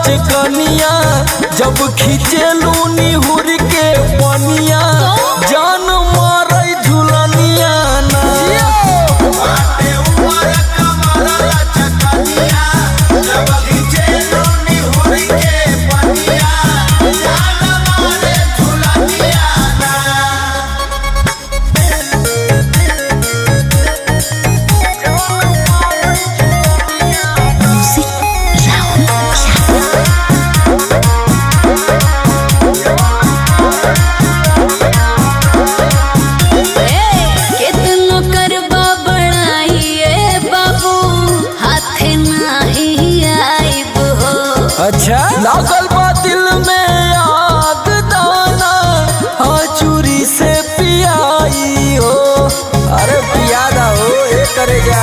लचकनिया जब खींचेलू निहुर के पनिया जान मारे झुलनिया ना अच्छा लागल बा दिल में आग दाना चूरी से पियाई हो। अरे पिया दा हो ए करे जा